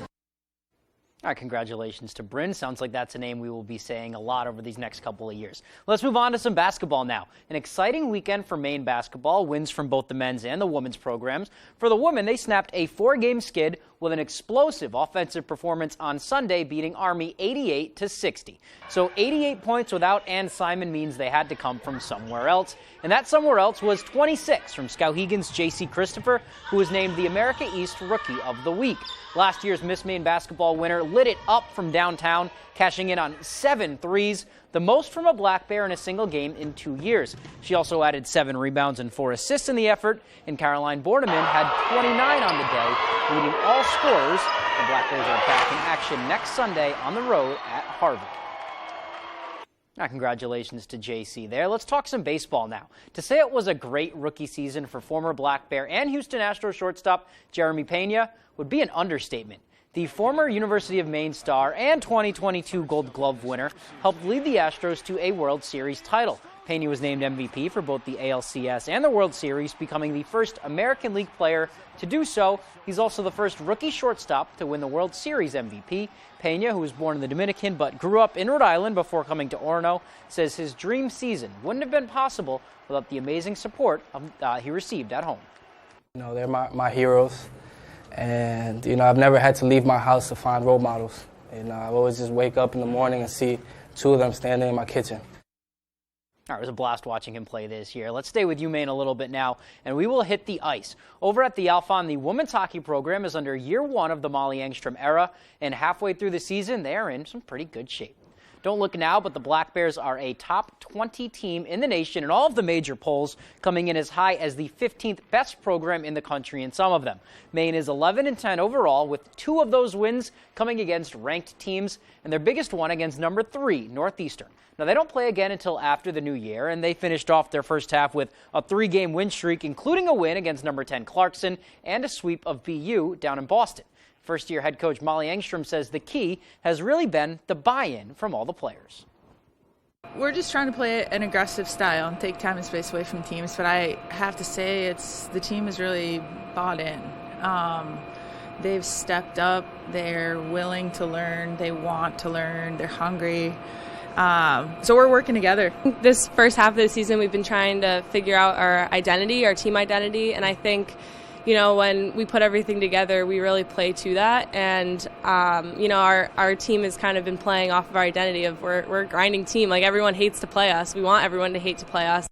All right, congratulations to Bryn. Sounds like that's a name we will be saying a lot over these next couple of years. Let's move on to some basketball now. An exciting weekend for Maine basketball, wins from both the men's and the women's programs. For the women, they snapped a 4-game skid with an explosive offensive performance on Sunday, beating Army 88-60. So 88 points without Ann Simon means they had to come from somewhere else. And that somewhere else was 26 from Skowhegan's J.C. Christopher, who was named the America East Rookie of the Week. Last year's Miss Maine basketball winner lit it up from downtown, cashing in on 7 threes, the most from a Black Bear in a single game in 2 years. She also added 7 rebounds and 4 assists in the effort, and Caroline Bordeman had 29 on the day, leading all scorers. The Black Bears are back in action next Sunday on the road at Harvard. Now, congratulations to JC there. Let's talk some baseball now. To say it was a great rookie season for former Black Bear and Houston Astros shortstop Jeremy Pena would be an understatement. The former University of Maine star and 2022 Gold Glove winner helped lead the Astros to a World Series title. Pena was named MVP for both the ALCS and the World Series, becoming the first American League player to do so. He's also the first rookie shortstop to win the World Series MVP. Pena, who was born in the Dominican but grew up in Rhode Island before coming to Orono, says his dream season wouldn't have been possible without the amazing support he received at home. They're my heroes. And, I've never had to leave my house to find role models. And I always just wake up in the morning and see 2 of them standing in my kitchen. All right, it was a blast watching him play this year. Let's stay with UMaine a little bit now, and we will hit the ice. Over at the Alphon, the women's hockey program is under year 1 of the Molly Engstrom era, and halfway through the season, they are in some pretty good shape. Don't look now, but the Black Bears are a top 20 team in the nation in all of the major polls, coming in as high as the 15th best program in the country in some of them. Maine is 11-10 overall, with 2 of those wins coming against ranked teams, and their biggest one against number 3, Northeastern. Now, they don't play again until after the new year, and they finished off their first half with a 3-game win streak, including a win against number 10 Clarkson and a sweep of BU down in Boston. First-year head coach Molly Engstrom says the key has really been the buy-in from all the players. We're just trying to play an aggressive style and take time and space away from teams, but I have to say the team is really bought in. They've stepped up. They're willing to learn. They want to learn. They're hungry. So we're working together. This first half of the season, we've been trying to figure out our identity, our team identity, and I think when we put everything together, we really play to that. And, our team has kind of been playing off of our identity of we're a grinding team. Like, everyone hates to play us. We want everyone to hate to play us.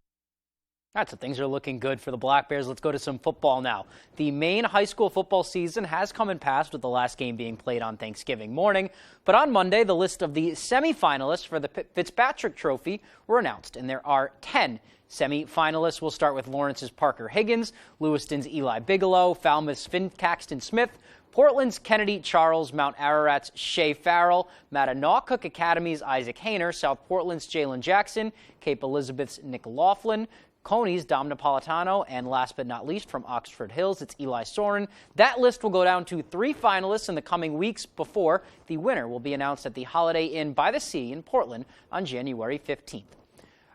All right, so things are looking good for the Black Bears. Let's go to some football now. The Maine high school football season has come and passed, with the last game being played on Thanksgiving morning. But on Monday, the list of the semifinalists for the Fitzpatrick Trophy were announced, and there are 10 semi-finalists. We'll start with Lawrence's Parker Higgins, Lewiston's Eli Bigelow, Falmouth's Finn Caxton Smith, Portland's Kennedy Charles, Mount Ararat's Shea Farrell, Mattanock Academy's Isaac Hayner, South Portland's Jalen Jackson, Cape Elizabeth's Nick Laughlin, Coney's Dom Napolitano, and last but not least from Oxford Hills, it's Eli Soren. That list will go down to 3 finalists in the coming weeks before the winner will be announced at the Holiday Inn by the Sea in Portland on January 15th.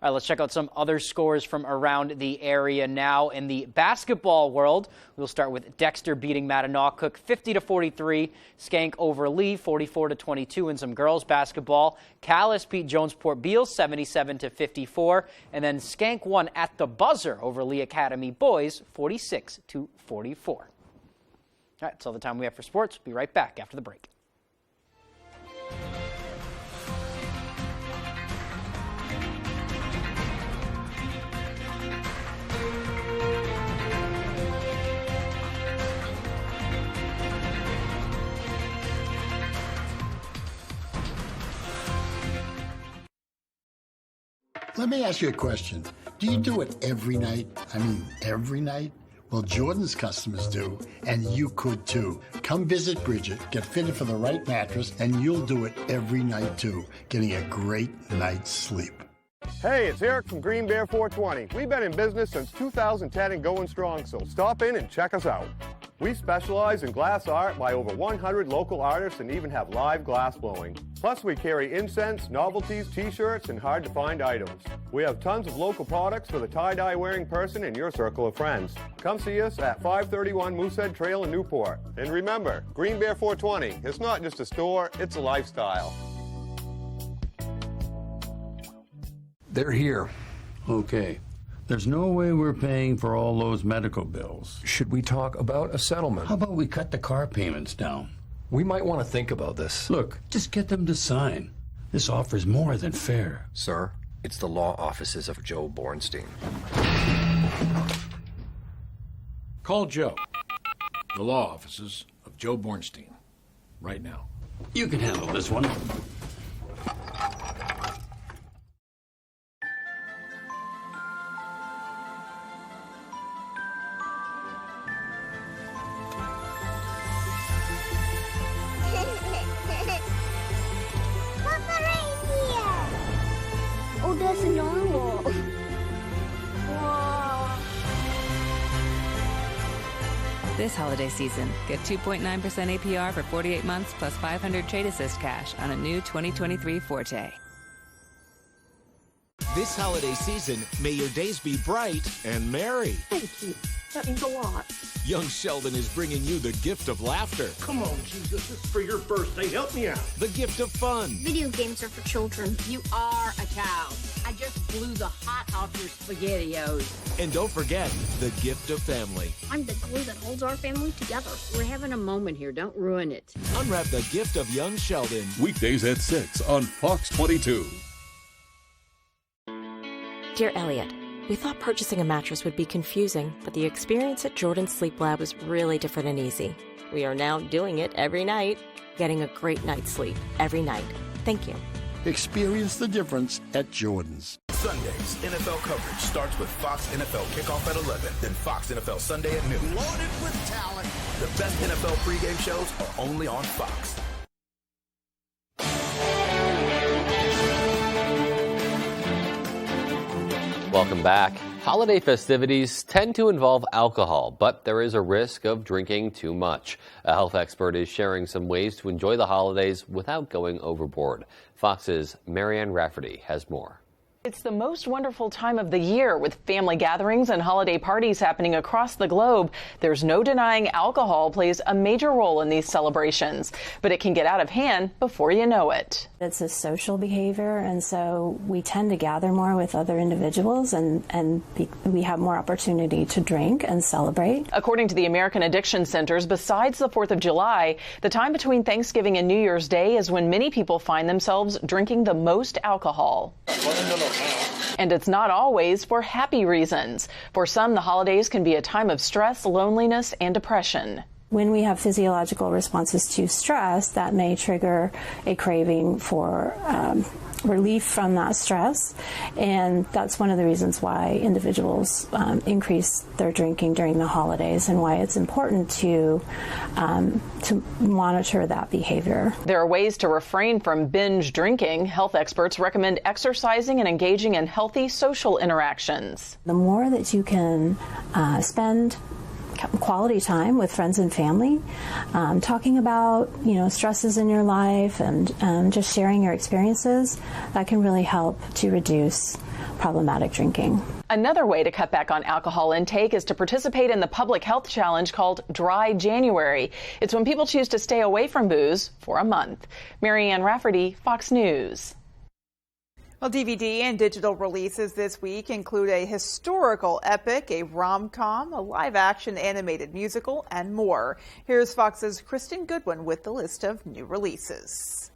All right, let's check out some other scores from around the area now. In the basketball world, we'll start with Dexter beating Mattanock 50-43, Skank over Lee 44-22 in some girls basketball. Callis beat Jonesport Beal 77-54, and then Skank won at the buzzer over Lee Academy boys 46-44. All right, that's all the time we have for sports. We'll be right back after the break. Let me ask you a question. Do you do it every night? I mean, every night? Well, Jordan's customers do, and you could too. Come visit Bridget, get fitted for the right mattress, and you'll do it every night too, getting a great night's sleep. Hey, it's Eric from Green Bear 420. We've been in business since 2010 and going strong, so stop in and check us out. We specialize in glass art by over 100 local artists and even have live glass blowing. Plus, we carry incense, novelties, t-shirts, and hard-to-find items. We have tons of local products for the tie-dye wearing person in your circle of friends. Come see us at 531 Moosehead Trail in Newport. And remember, Green Bear 420, it's not just a store, it's a lifestyle. They're here. Okay. There's no way we're paying for all those medical bills. Should we talk about a settlement? How about we cut the car payments down? We might want to think about this. Look, just get them to sign. This offer's more than fair. Sir, it's the law offices of Joe Bornstein. Call Joe. The law offices of Joe Bornstein. Right now. You can handle this one. Oh, that's normal. Whoa. This holiday season, get 2.9% APR for 48 months plus 500 Trade Assist cash on a new 2023 Forte. This holiday season, may your days be bright and merry. Thank you. That means a lot. Young Sheldon is bringing you the gift of laughter. Come on, Jesus. It's for your birthday. Help me out. The gift of fun. Video games are for children. You are a child. I just blew the hot off your SpaghettiOs. And don't forget, the gift of family. I'm the glue that holds our family together. We're having a moment here. Don't ruin it. Unwrap the gift of young Sheldon. Weekdays at 6 on Fox 22. Dear Elliot, we thought purchasing a mattress would be confusing, but the experience at Jordan's Sleep Lab was really different and easy. We are now doing it every night, getting a great night's sleep every night. Thank you. Experience the difference at Jordan's. Sundays, NFL coverage starts with Fox NFL kickoff at 11, then Fox NFL Sunday at noon. Loaded with talent. The best NFL pregame shows are only on Fox. Welcome back. Holiday festivities tend to involve alcohol, but there is a risk of drinking too much. A health expert is sharing some ways to enjoy the holidays without going overboard. Fox's Marianne Rafferty has more. It's the most wonderful time of the year, with family gatherings and holiday parties happening across the globe. There's no denying alcohol plays a major role in these celebrations, but it can get out of hand before you know it. It's a social behavior, and so we tend to gather more with other individuals, and we have more opportunity to drink and celebrate. According to the American Addiction Centers, besides the 4th of July, the time between Thanksgiving and New Year's Day is when many people find themselves drinking the most alcohol. And it's not always for happy reasons. For some, the holidays can be a time of stress, loneliness, and depression. When we have physiological responses to stress, that may trigger a craving for relief from that stress. And that's one of the reasons why individuals increase their drinking during the holidays, and why it's important to monitor that behavior. There are ways to refrain from binge drinking. Health experts recommend exercising and engaging in healthy social interactions. The more that you can spend quality time with friends and family, talking about stresses in your life and just sharing your experiences, that can really help to reduce problematic drinking. Another way to cut back on alcohol intake is to participate in the public health challenge called Dry January. It's when people choose to stay away from booze for a month. Marianne Rafferty, Fox News. Well, DVD and digital releases this week include a historical epic, a rom-com, a live-action animated musical, and more. Here's Fox's Kristen Goodwin with the list of new releases.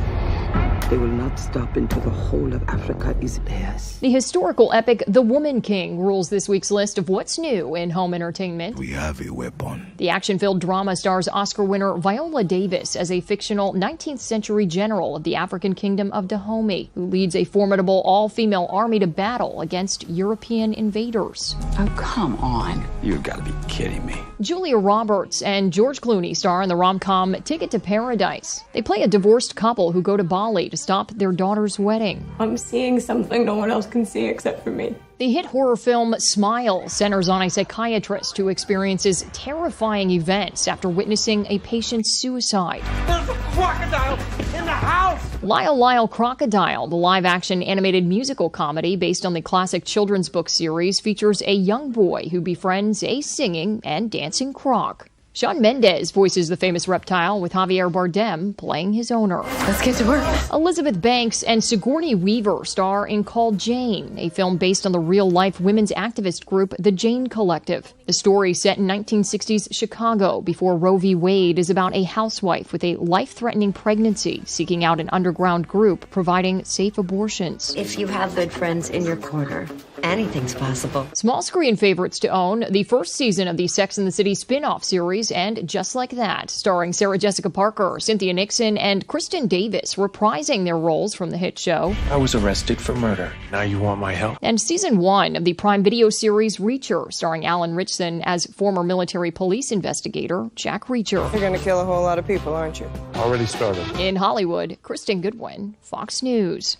They will not stop until the whole of Africa is theirs. The historical epic The Woman King rules this week's list of what's new in home entertainment. We have a weapon. The action-filled drama stars Oscar winner Viola Davis as a fictional 19th century general of the African kingdom of Dahomey, who leads a formidable all-female army to battle against European invaders. Oh, come on. You gotta be kidding me. Julia Roberts and George Clooney star in the rom-com Ticket to Paradise. They play a divorced couple who go to Bali to stop their daughter's wedding. I'm seeing something no one else can see except for me. The hit horror film Smile centers on a psychiatrist who experiences terrifying events after witnessing a patient's suicide. There's a crocodile in the house! Lyle Lyle Crocodile, the live-action animated musical comedy based on the classic children's book series, features a young boy who befriends a singing and dancing croc. Shawn Mendes voices the famous reptile, with Javier Bardem playing his owner. Let's get to work. Elizabeth Banks and Sigourney Weaver star in Called Jane, a film based on the real-life women's activist group, the Jane Collective. The story, set in 1960s Chicago before Roe v. Wade, is about a housewife with a life-threatening pregnancy seeking out an underground group providing safe abortions. If you have good friends in your corner, anything's possible. Small screen favorites to own: the first season of the Sex and the City spin-off series, and Just Like That, starring Sarah Jessica Parker, Cynthia Nixon, and Kristen Davis, reprising their roles from the hit show. I was arrested for murder. Now you want my help? And season 1 of the Prime Video series Reacher, starring Alan Ritchson as former military police investigator Jack Reacher. You're gonna kill a whole lot of people, aren't you? Already started. In Hollywood, Kristen Goodwin, Fox News.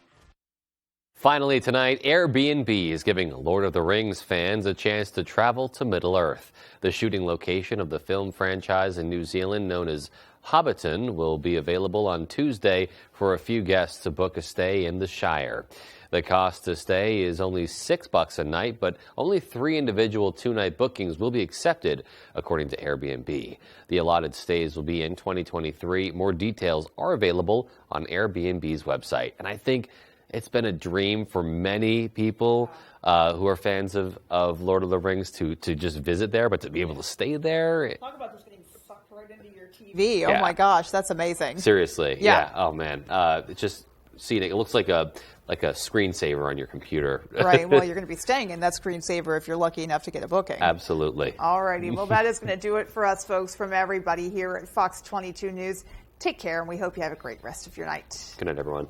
Finally tonight, Airbnb is giving Lord of the Rings fans a chance to travel to Middle-earth. The shooting location of the film franchise in New Zealand, known as Hobbiton, will be available on Tuesday for a few guests to book a stay in the Shire. The cost to stay is only $6 a night, but only 3 individual 2-night bookings will be accepted, according to Airbnb. The allotted stays will be in 2023. More details are available on Airbnb's website. And I think it's been a dream for many people who are fans of Lord of the Rings to just visit there, but to be able to stay there. Talk about just getting sucked right into your TV. Yeah. Oh my gosh, that's amazing. Seriously, yeah. Oh man, just seeing it. It looks like a screensaver on your computer. Right. Well, you're going to be staying in that screensaver if you're lucky enough to get a booking. Absolutely. All righty. Well, that is going to do it for us, folks, from everybody here at Fox 22 News. Take care, and we hope you have a great rest of your night. Good night, everyone.